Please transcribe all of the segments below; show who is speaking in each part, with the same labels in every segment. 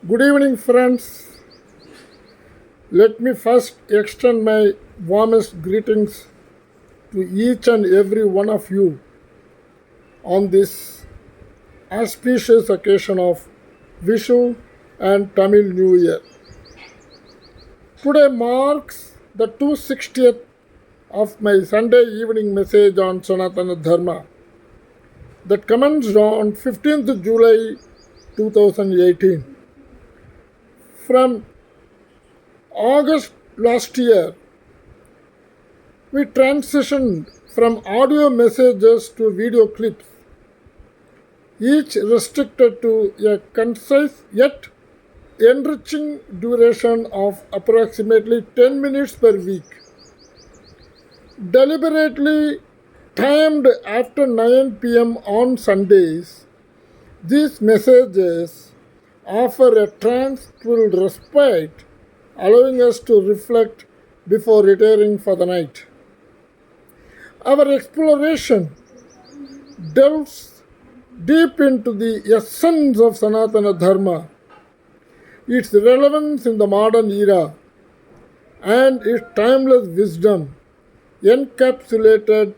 Speaker 1: Good evening, friends. Let me first extend my warmest greetings to each and every one of you on this auspicious occasion of Vishu and Tamil New Year. Today marks the 260th of my Sunday evening message on Sanatana Dharma that commenced on 15th July 2018. From August last year, we transitioned from audio messages to video clips, each restricted to a concise yet enriching duration of approximately 10 minutes per week. Deliberately timed after 9 p.m. on Sundays, these messages offer a tranquil respite, allowing us to reflect before retiring for the night. Our exploration delves deep into the essence of Sanatana Dharma, its relevance in the modern era, and its timeless wisdom encapsulated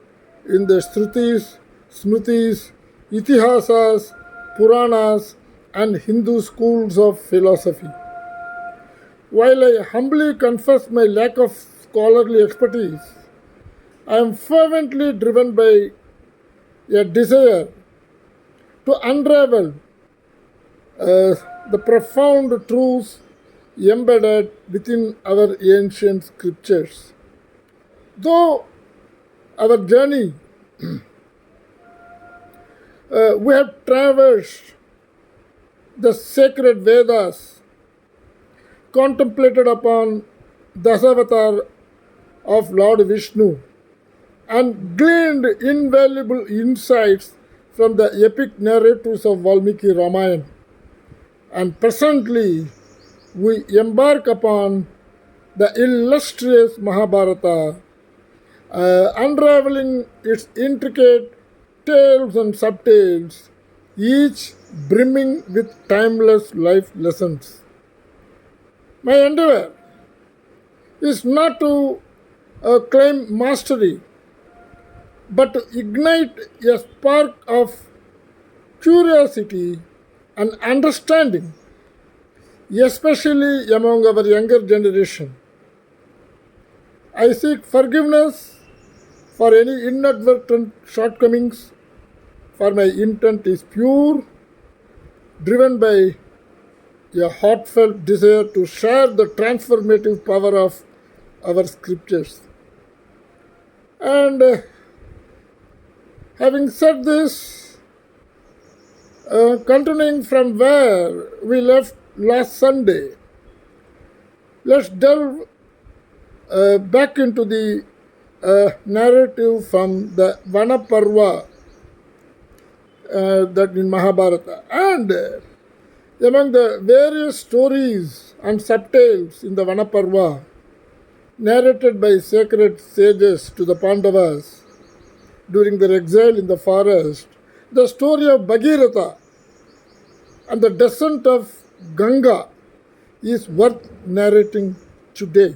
Speaker 1: in the Shrutis, Smritis, Itihasas, Puranas, and Hindu schools of philosophy. While I humbly confess my lack of scholarly expertise, I am fervently driven by a desire to unravel the profound truths embedded within our ancient scriptures. Though our journey, we have traversed the sacred Vedas, contemplated upon Dasavatar of Lord Vishnu, and gleaned invaluable insights from the epic narratives of Valmiki Ramayana. And presently, we embark upon the illustrious Mahabharata, unraveling its intricate tales and subtales, each brimming with timeless life lessons. My endeavor is not to claim mastery, but to ignite a spark of curiosity and understanding, especially among our younger generation. I seek forgiveness for any inadvertent shortcomings, for my intent is pure, driven by a heartfelt desire to share the transformative power of our scriptures. And having said this, continuing from where we left last Sunday, let's delve back into the narrative from the Vanaparva that in Mahabharata. And among the various stories and subtales in the Vanaparva, narrated by sacred sages to the Pandavas during their exile in the forest, the story of Bhagirath and the descent of Ganga is worth narrating today.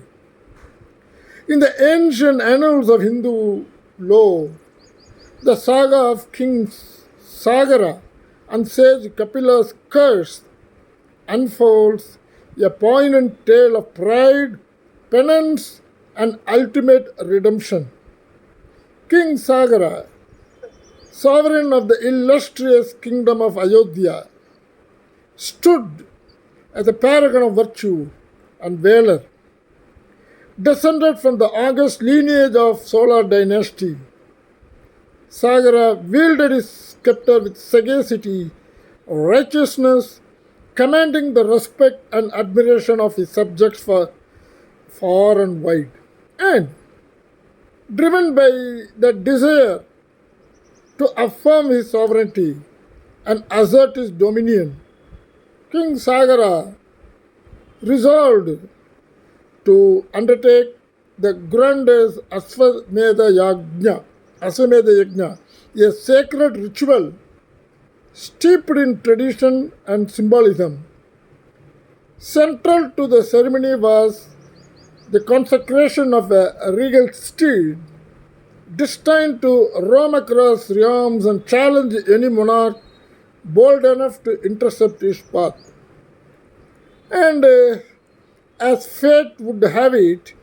Speaker 1: In the ancient annals of Hindu lore, the saga of Kings Sagara and sage Kapila's curse unfolds a poignant tale of pride, penance, and ultimate redemption. King Sagara, sovereign of the illustrious kingdom of Ayodhya, stood as a paragon of virtue and valor. Descended from the august lineage of Solar dynasty, Sagara wielded his scepter with sagacity, righteousness, commanding the respect and admiration of his subjects for far and wide. And driven by the desire to affirm his sovereignty and assert his dominion, King Sagara resolved to undertake the grandest Aswamedha Yajna, a sacred ritual steeped in tradition and symbolism Central to the ceremony was the consecration of a regal steed destined to roam across realms and challenge any monarch bold enough to intercept his path. And as fate would have it,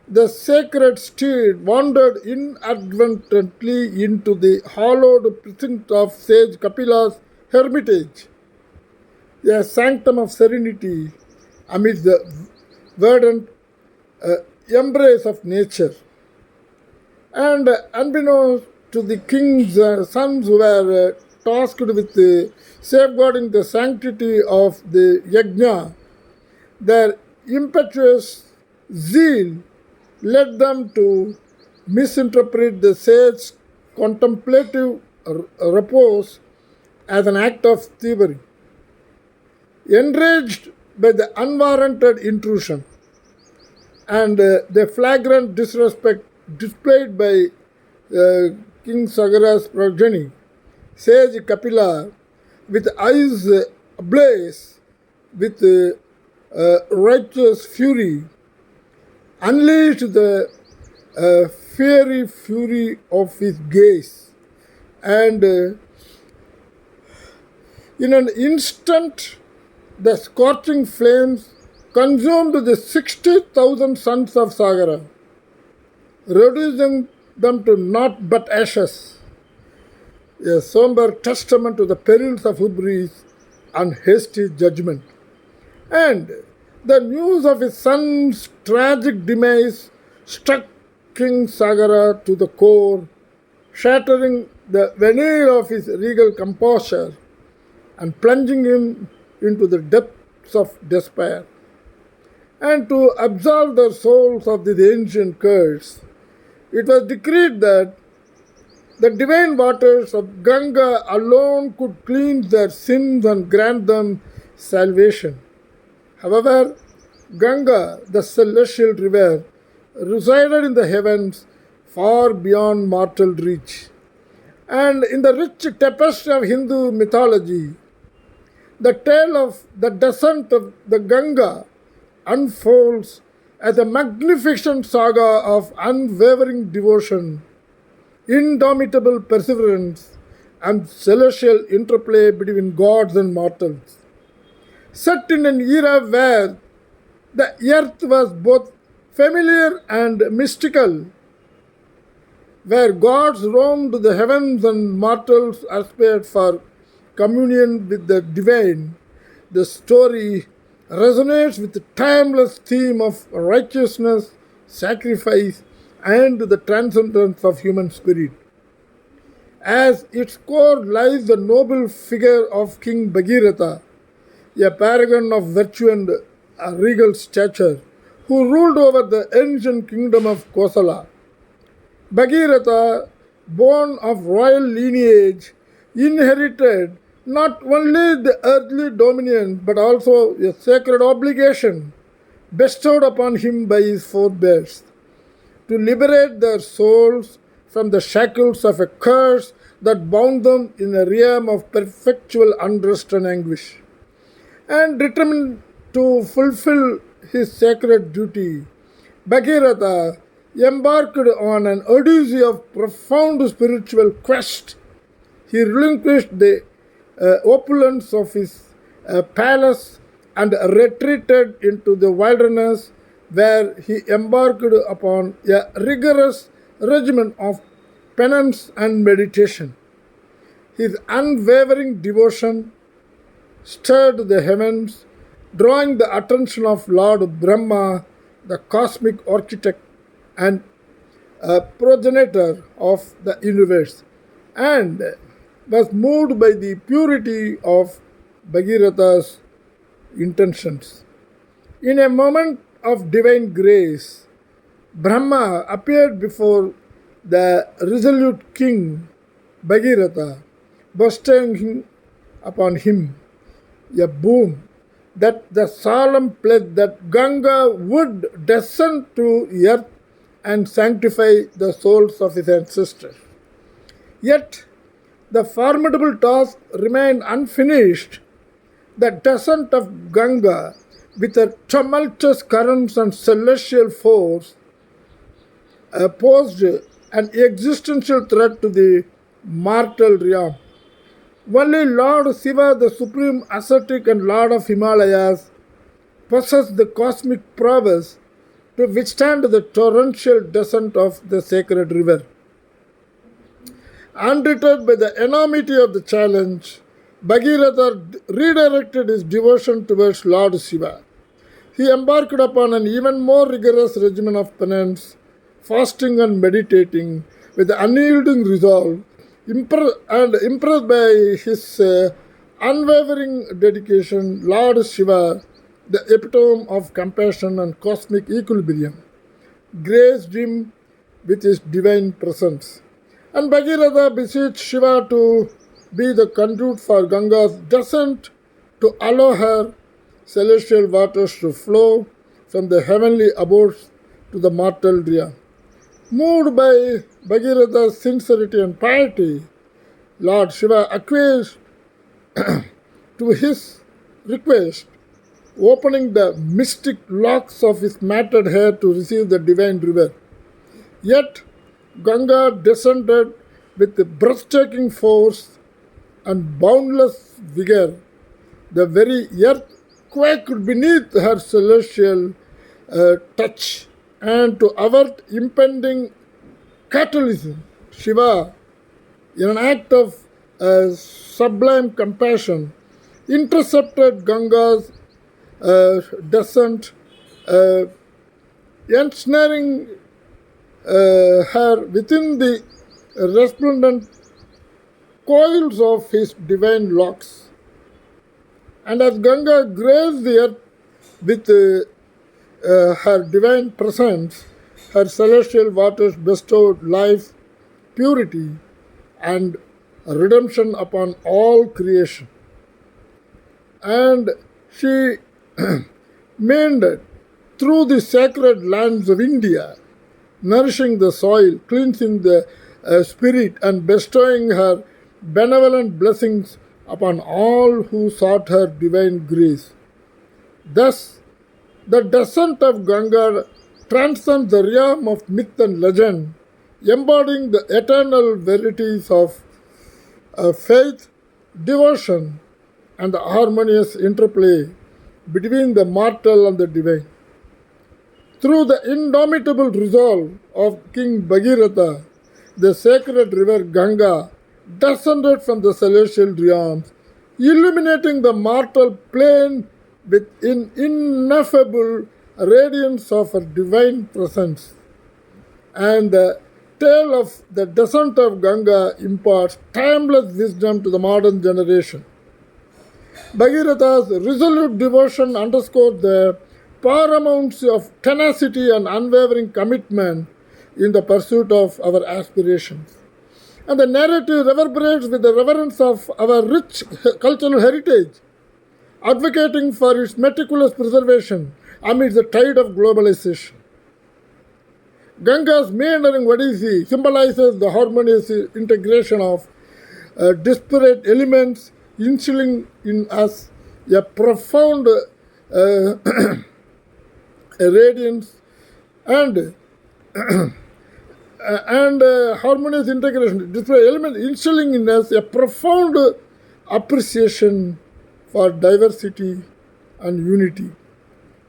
Speaker 1: the sacred steed wandered inadvertently into the hallowed precinct of sage Kapila's hermitage, a sanctum of serenity amid the verdant embrace of nature. And unbeknownst to the king's sons who were tasked with safeguarding the sanctity of the yajna, their impetuous zeal led them to misinterpret the sage's contemplative repose as an act of thievery. Enraged by the unwarranted intrusion and the flagrant disrespect displayed by King Sagara's progeny, sage Kapila, with eyes ablaze with righteous fury, unleashed the fiery fury of his gaze, and in an instant the scorching flames consumed the 60,000 sons of Sagara, reducing them to naught but ashes, a somber testament to the perils of hubris and hasty judgment. And the news of his son's tragic demise struck King Sagara to the core, shattering the veneer of his regal composure and plunging him into the depths of despair. And to absolve the souls of the ancient curse, it was decreed that the divine waters of Ganga alone could cleanse their sins and grant them salvation. However, Ganga, the celestial river, resided in the heavens far beyond mortal reach. And in the rich tapestry of Hindu mythology, the tale of the descent of the Ganga unfolds as a magnificent saga of unwavering devotion, indomitable perseverance, and celestial interplay between gods and mortals. Set in an era where the earth was both familiar and mystical, where gods roamed the heavens and mortals aspired for communion with the divine, the story resonates with the timeless theme of righteousness, sacrifice, and the transcendence of human spirit. As its core lies the noble figure of King Bhagirath, a paragon of virtue and regal stature, who ruled over the ancient kingdom of Kosala. Bhagirath, born of royal lineage, inherited not only the earthly dominion but also a sacred obligation bestowed upon him by his forebears to liberate their souls from the shackles of a curse that bound them in a realm of perpetual unrest and anguish. And determined to fulfill his sacred duty, Bhagirath embarked on an odyssey of profound spiritual quest. He relinquished the opulence of his palace and retreated into the wilderness, where he embarked upon a rigorous regimen of penance and meditation. His unwavering devotion stirred the heavens, drawing the attention of Lord Brahma, the cosmic architect and progenitor of the universe, and was moved by the purity of Bhagirath's intentions. In a moment of divine grace, Brahma appeared before the resolute king Bhagirath, bestowing upon him a boon, that the solemn pledge that Ganga would descend to earth and sanctify the souls of his ancestors. Yet, the formidable task remained unfinished. The descent of Ganga with a tumultuous currents and celestial force, posed an existential threat to the mortal realm. Only Lord Shiva, the supreme ascetic and Lord of Himalayas, possessed the cosmic prowess to withstand the torrential descent of the sacred river. Undeterred by the enormity of the challenge, Bhagirath redirected his devotion towards Lord Shiva. He embarked upon an even more rigorous regimen of penance, fasting and meditating, with unyielding resolve, impressed by his unwavering dedication. Lord Shiva, the epitome of compassion and cosmic equilibrium, graced him with his divine presence. And Bhagirath beseeched Shiva to be the conduit for Ganga's descent, to allow her celestial waters to flow from the heavenly abodes to the mortal realm. Moved by Bhagirath's sincerity and piety, Lord Shiva acquiesced to his request, opening the mystic locks of his matted hair to receive the divine river. Yet Ganga descended with breathtaking force and boundless vigor. The very earth quaked beneath her celestial touch, and to avert impending cataclysm, Shiva, in an act of sublime compassion, intercepted Ganga's descent, ensnaring her within the resplendent coils of his divine locks. And as Ganga grazed the earth with her divine presence, her celestial waters bestowed life, purity, and redemption upon all creation. And she meandered through the sacred lands of India, nourishing the soil, cleansing the spirit, and bestowing her benevolent blessings upon all who sought her divine grace. Thus, the descent of Ganga transcends the realm of myth and legend, embodying the eternal verities of faith, devotion, and the harmonious interplay between the mortal and the divine. Through the indomitable resolve of King Bhagirath, the sacred river Ganga descended from the celestial realms, illuminating the mortal plane with an ineffable radiance of her divine presence. And the tale of the descent of Ganga imparts timeless wisdom to the modern generation. Bhagirath's resolute devotion underscored the paramountcy of tenacity and unwavering commitment in the pursuit of our aspirations. And the narrative reverberates with the reverence of our rich cultural heritage, advocating for its meticulous preservation amidst the tide of globalization. Ganga's meandering Odissi symbolizes the harmonious integration of disparate elements, instilling in us a profound radiance and harmonious integration. Disparate elements instilling in us a profound appreciation for diversity and unity.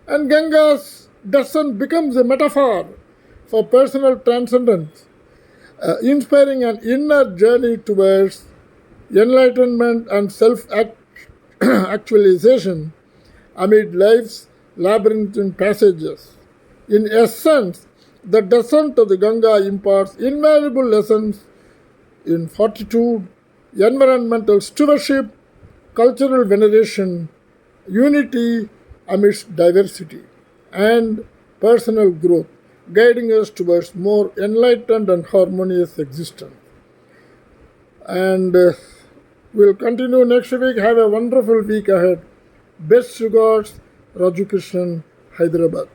Speaker 1: And Ganga's descent becomes a metaphor for personal transcendence, inspiring an inner journey towards enlightenment and self actualization amid life's labyrinthine passages. In essence, the descent of the Ganga imparts invaluable lessons in fortitude, environmental stewardship, cultural veneration, unity amidst diversity, and personal growth, guiding us towards more enlightened and harmonious existence. And we'll continue next week. Have a wonderful week ahead. Best regards, Raju Krishnan, Hyderabad.